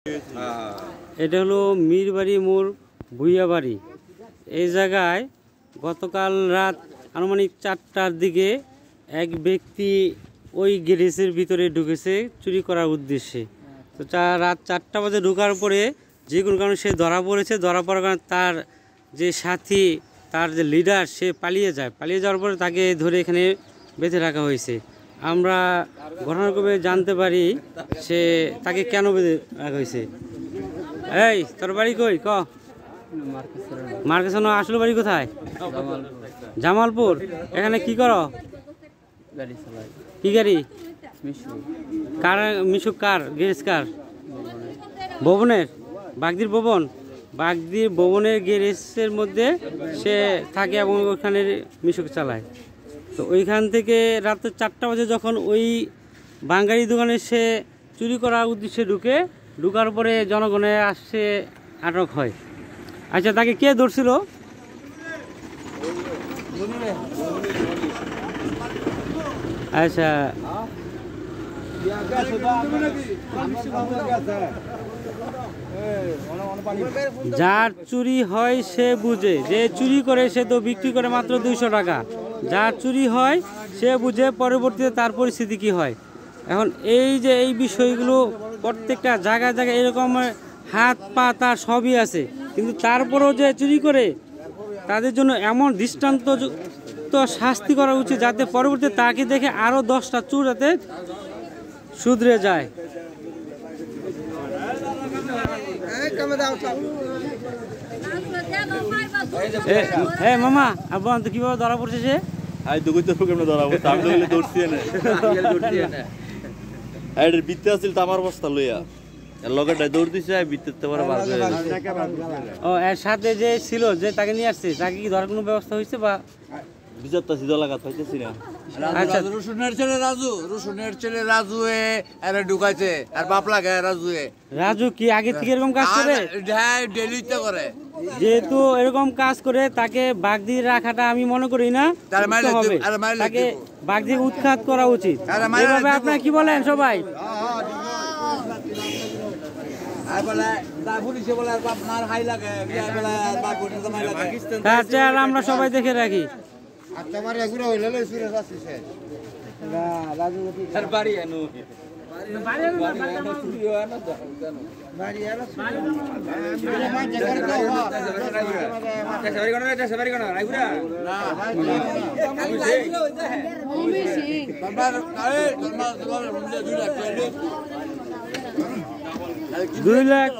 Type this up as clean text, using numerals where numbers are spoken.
এটা হলো মিরবাড়ি মোড় ভুইয়াবাড়ি। এই জায়গায় গতকাল রাত আনুমানিক 4টার দিকে এক ব্যক্তি ওই গ্যারেজের ভিতরে ঢুকেছে চুরি করার উদ্দেশ্যে। তো রাত 4টা বাজে ঢোকার পরে যে কোনো কারণে সে ধরা পড়েছে। ধরা পড়ার কারণে তার যে সাথী, তার যে লিডার, সে পালিয়ে যায়। পালিয়ে যাওয়ার পরে তাকে ধরে এখানে বেঁধে রাখা হয়েছে। আমরা ঘটনাক্রমে জানতে পারি সে তাকে কেন বেঁধে রাখা হয়েছে। এই তোর বাড়ি কই ক? মার্কেশন। আসলে বাড়ি কোথায়? জামালপুর। এখানে কি করো? কি গাড়ি? কার? মিশুক কার? গ্যারেজ কার? ভবনের? বাগদির ভবন? বাগদির ভবনের গ্যারেজের মধ্যে সে থাকে এবং ওখানে মিশুক চালায়। তো ওইখান থেকে রাত 4টা বাজে যখন ওই বাঙালি দোকানে সে চুরি করার উদ্দেশ্যে ঢুকার পরে জনগণে আসছে, আটক হয়। আচ্ছা, তাকে কে ধরছিল? আচ্ছা, যার চুরি হয় সে বুঝে, যে চুরি করে সে তো বিক্রি করে মাত্র 200 টাকা। যার চুরি হয় সে বুঝে পরবর্তীতে তার পরিস্থিতি কি হয়। এখন এই যে এই বিষয়গুলো প্রত্যেকটা জায়গায় জায়গায় এরকম হাত পা তার সবই আছে, কিন্তু তারপরেও যে চুরি করে তাদের জন্য এমন দৃষ্টান্তযুক্ত শাস্তি করা উচিত যাতে পরবর্তীতে তাকে দেখে আরও 10টা চোর যাতে শুধরে যায়। মামা আব্বা তো কিভাবে ধরা পড়ছে সে? আমার বস্তা লইয়া দৌড় দিছে ও এর সাথে যে ছিল, যে তাকে নিয়ে আসছে, তাকে কি ধরার কোনো ব্যবস্থা হয়েছে বা রসুনের ছেলে রাজু, রসুনের ছেলে রাজু ঢুকাইছে আর বাপ লাগে রাজু কি আগে থেকে এরকম কাজ করে? ডেলিতে করে। যেহেতু এরকম কাজ করে তাকে বাগদির রাখাটা আমি মনে করি না হবে, তাকে বাগদি উৎখাত করা উচিত। এভাবে আপনারা কি বলেন সবাই? আমরা সবাই দেখে রাখি। $2 লাখ।